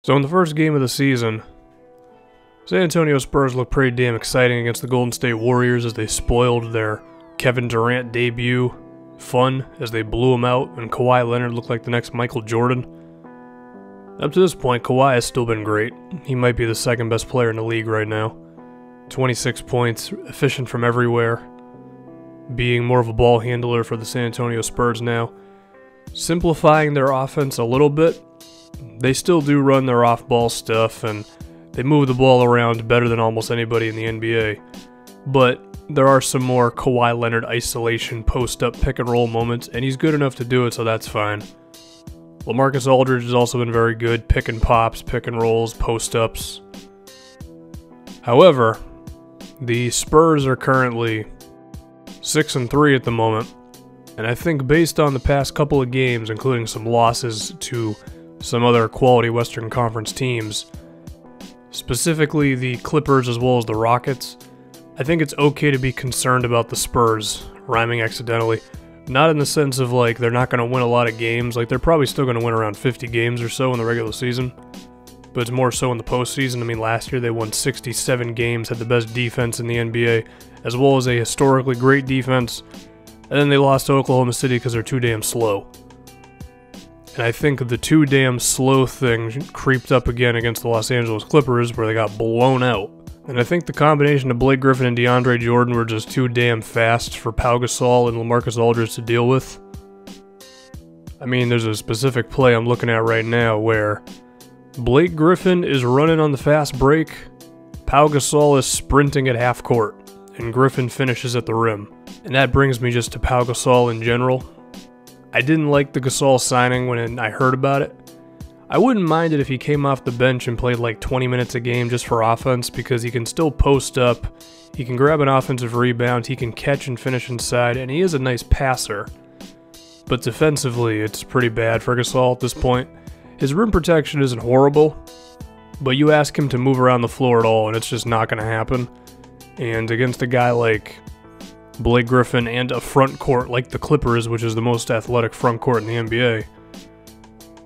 So in the first game of the season, San Antonio Spurs looked pretty damn exciting against the Golden State Warriors as they spoiled their Kevin Durant debut fun as they blew him out, and Kawhi Leonard looked like the next Michael Jordan. Up to this point, Kawhi has still been great. He might be the second best player in the league right now. 26 points, efficient from everywhere, being more of a ball handler for the San Antonio Spurs now. Simplifying their offense a little bit. They still do run their off-ball stuff, and they move the ball around better than almost anybody in the NBA. But there are some more Kawhi Leonard isolation, post-up, pick-and-roll moments, and he's good enough to do it, so that's fine. LaMarcus Aldridge has also been very good, pick and pops, pick and rolls, post-ups. However, the Spurs are currently 6-3 at the moment, and I think based on the past couple of games, including some losses to some other quality Western Conference teams, specifically the Clippers as well as the Rockets, I think it's okay to be concerned about the Spurs, rhyming accidentally. Not in the sense of like they're not going to win a lot of games, like they're probably still going to win around 50 games or so in the regular season, but it's more so in the postseason. I mean, last year they won 67 games, had the best defense in the NBA, as well as a historically great defense, and then they lost to Oklahoma City because they're too damn slow. And I think the too damn slow thing creeped up again against the Los Angeles Clippers, where they got blown out. And I think the combination of Blake Griffin and DeAndre Jordan were just too damn fast for Pau Gasol and LaMarcus Aldridge to deal with. I mean, there's a specific play I'm looking at right now where Blake Griffin is running on the fast break, Pau Gasol is sprinting at half court, and Griffin finishes at the rim. And that brings me just to Pau Gasol in general. I didn't like the Gasol signing when I heard about it. I wouldn't mind it if he came off the bench and played like 20 minutes a game just for offense, because he can still post up, he can grab an offensive rebound, he can catch and finish inside, and he is a nice passer. But defensively, it's pretty bad for Gasol at this point. His rim protection isn't horrible, but you ask him to move around the floor at all and it's just not going to happen. And against a guy like Blake Griffin and a front court like the Clippers, which is the most athletic front court in the NBA,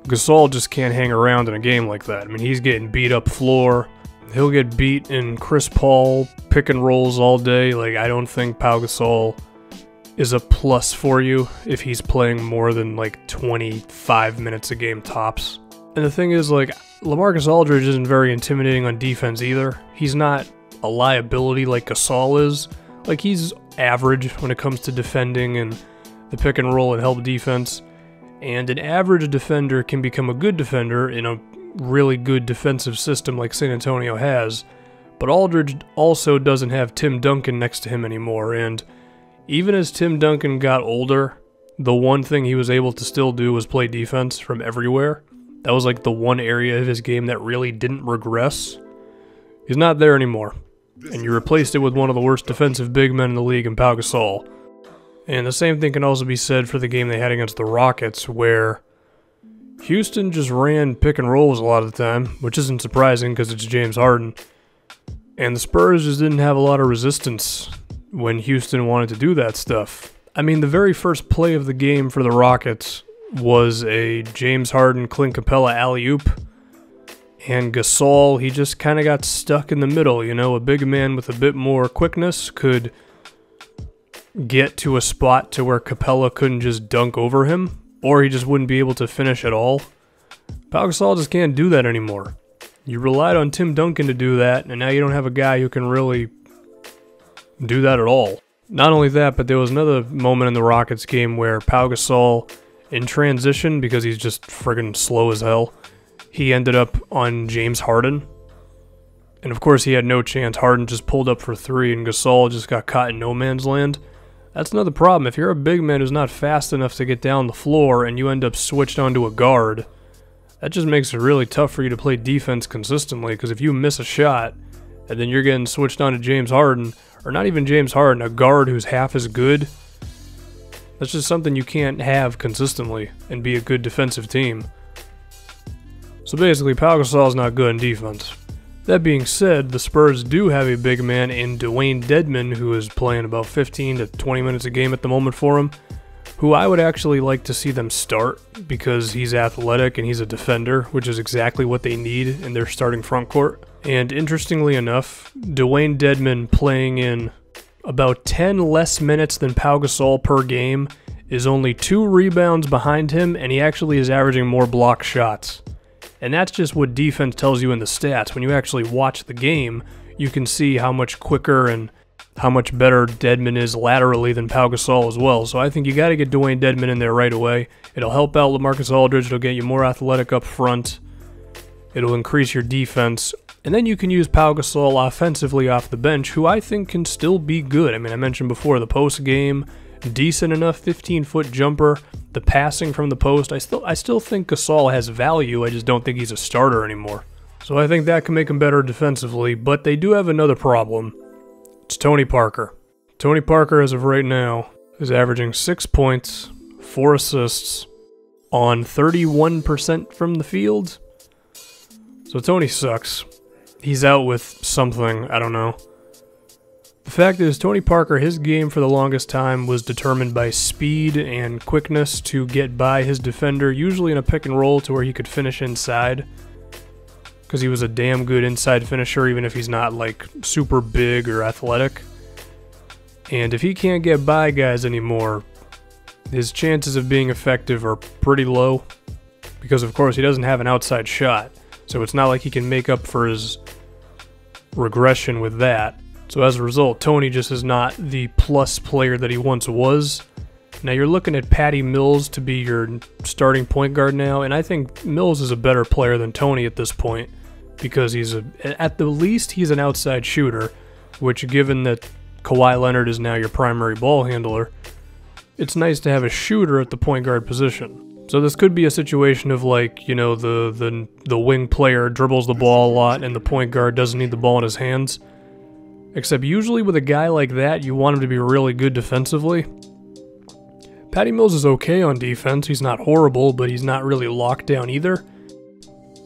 Gasol just can't hang around in a game like that. I mean, he's getting beat up floor. He'll get beat in Chris Paul pick and rolls all day. Like, I don't think Pau Gasol is a plus for you if he's playing more than like 25 minutes a game tops. And the thing is, like, LaMarcus Aldridge isn't very intimidating on defense either. He's not a liability like Gasol is. Like, he's average when it comes to defending and the pick and roll and help defense. And an average defender can become a good defender in a really good defensive system like San Antonio has, but Aldridge also doesn't have Tim Duncan next to him anymore, and even as Tim Duncan got older, the one thing he was able to still do was play defense from everywhere. That was like the one area of his game that really didn't regress. He's not there anymore, and you replaced it with one of the worst defensive big men in the league in Pau Gasol. And the same thing can also be said for the game they had against the Rockets, where Houston just ran pick and rolls a lot of the time, which isn't surprising because it's James Harden. And the Spurs just didn't have a lot of resistance when Houston wanted to do that stuff. I mean, the very first play of the game for the Rockets was a James Harden Clint Capella alley-oop. And Gasol, he just kind of got stuck in the middle, you know, a big man with a bit more quickness could get to a spot to where Capella couldn't just dunk over him, or he just wouldn't be able to finish at all. Pau Gasol just can't do that anymore. You relied on Tim Duncan to do that, and now you don't have a guy who can really do that at all. Not only that, but there was another moment in the Rockets game where Pau Gasol, in transition, because he's just friggin' slow as hell, he ended up on James Harden. And of course he had no chance. Harden just pulled up for three, and Gasol just got caught in no man's land. That's another problem. If you're a big man who's not fast enough to get down the floor and you end up switched onto a guard, that just makes it really tough for you to play defense consistently, because if you miss a shot and then you're getting switched onto James Harden, or not even James Harden, a guard who's half as good, that's just something you can't have consistently and be a good defensive team. So basically, Pau Gasol's not good in defense. That being said, the Spurs do have a big man in Dewayne Dedmon, who is playing about 15 to 20 minutes a game at the moment for him. who I would actually like to see them start because he's athletic and he's a defender, which is exactly what they need in their starting front court. And interestingly enough, Dewayne Dedmon playing in about 10 less minutes than Pau Gasol per game is only 2 rebounds behind him, and he actually is averaging more block shots. And that's just what defense tells you in the stats. When you actually watch the game, you can see how much quicker and how much better Dedmon is laterally than Pau Gasol as well. So I think you got to get Dewayne Dedmon in there right away. It'll help out LaMarcus Aldridge. It'll get you more athletic up front. It'll increase your defense. And then you can use Pau Gasol offensively off the bench, who I think can still be good. I mean, I mentioned before the post game, decent enough 15-foot jumper. The passing from the post, I still think Gasol has value. I just don't think he's a starter anymore. So I think that can make him better defensively. But they do have another problem. It's Tony Parker. Tony Parker, as of right now, is averaging 6 points, 4 assists, on 31% from the field. So Tony sucks. He's out with something, I don't know. The fact is, Tony Parker, his game for the longest time was determined by speed and quickness to get by his defender, usually in a pick and roll to where he could finish inside. Because he was a damn good inside finisher, even if he's not like super big or athletic. And if he can't get by guys anymore, his chances of being effective are pretty low. Because of course he doesn't have an outside shot. So it's not like he can make up for his regression with that. So as a result, Tony just is not the plus player that he once was. Now you're looking at Patty Mills to be your starting point guard now, and I think Mills is a better player than Tony at this point because at the least he's an outside shooter, which given that Kawhi Leonard is now your primary ball handler, it's nice to have a shooter at the point guard position. So this could be a situation of like, you know, the wing player dribbles the ball a lot and the point guard doesn't need the ball in his hands. Except usually with a guy like that, you want him to be really good defensively. Patty Mills is okay on defense. He's not horrible, but he's not really locked down either.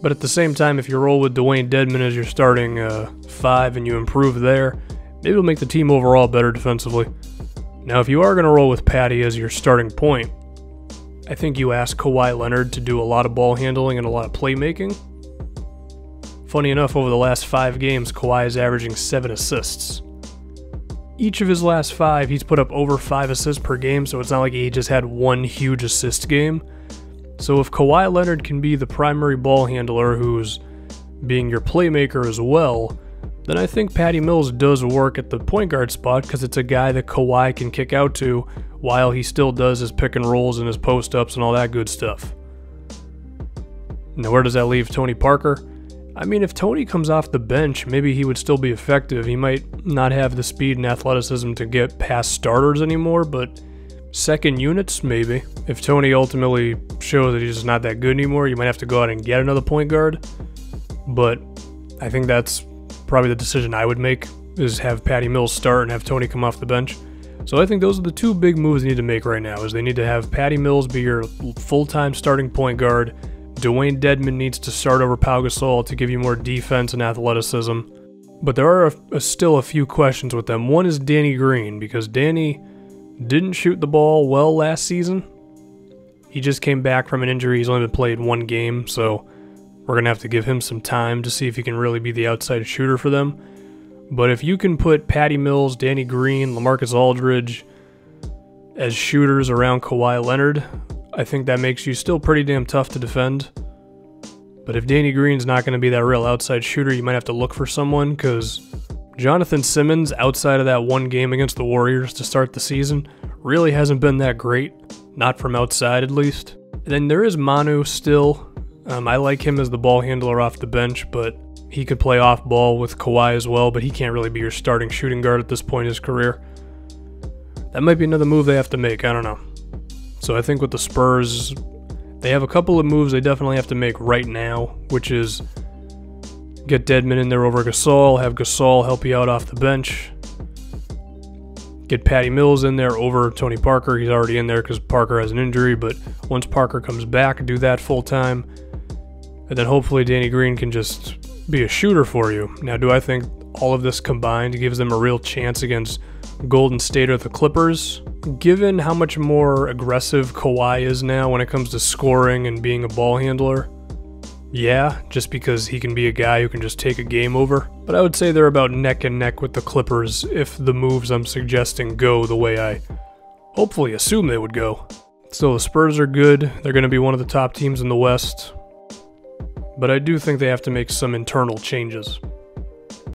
But at the same time, if you roll with Dewayne Dedmon as your starting 5 and you improve there, maybe it'll make the team overall better defensively. Now, if you are going to roll with Patty as your starting point, I think you ask Kawhi Leonard to do a lot of ball handling and a lot of playmaking. Funny enough, over the last 5 games, Kawhi is averaging 7 assists. Each of his last 5, he's put up over 5 assists per game, so it's not like he just had one huge assist game. So if Kawhi Leonard can be the primary ball handler who's being your playmaker as well, then I think Patty Mills does work at the point guard spot because it's a guy that Kawhi can kick out to while he still does his pick and rolls and his post-ups and all that good stuff. Now where does that leave Tony Parker? I mean, if Tony comes off the bench, maybe he would still be effective. He might not have the speed and athleticism to get past starters anymore, but second units, maybe. If Tony ultimately shows that he's just not that good anymore, you might have to go out and get another point guard. But I think that's probably the decision I would make, is have Patty Mills start and have Tony come off the bench. So I think those are the 2 big moves they need to make right now, is they need to have Patty Mills be your full-time starting point guard. Dewayne Dedmon needs to start over Pau Gasol to give you more defense and athleticism. But there are still a few questions with them. One is Danny Green, because Danny didn't shoot the ball well last season. He just came back from an injury. He's only been played 1 game, so we're going to have to give him some time to see if he can really be the outside shooter for them. But if you can put Patty Mills, Danny Green, LaMarcus Aldridge as shooters around Kawhi Leonard, I think that makes you still pretty damn tough to defend. But if Danny Green's not going to be that real outside shooter, you might have to look for someone, because Jonathan Simmons, outside of that 1 game against the Warriors to start the season, really hasn't been that great. Not from outside, at least. And then there is Manu still. I like him as the ball handler off the bench, but he could play off ball with Kawhi as well, but he can't really be your starting shooting guard at this point in his career. That might be another move they have to make, I don't know. So I think with the Spurs, they have a couple of moves they definitely have to make right now, which is get Dedmon in there over Gasol, have Gasol help you out off the bench, get Patty Mills in there over Tony Parker. He's already in there because Parker has an injury, but once Parker comes back, do that full time. And then hopefully Danny Green can just be a shooter for you. Now, do I think all of this combined gives them a real chance against Golden State or the Clippers. Given how much more aggressive Kawhi is now when it comes to scoring and being a ball handler, yeah, just because he can be a guy who can just take a game over. But I would say they're about neck and neck with the Clippers if the moves I'm suggesting go the way I hopefully assume they would go. So the Spurs are good. They're going to be one of the top teams in the West. But I do think they have to make some internal changes.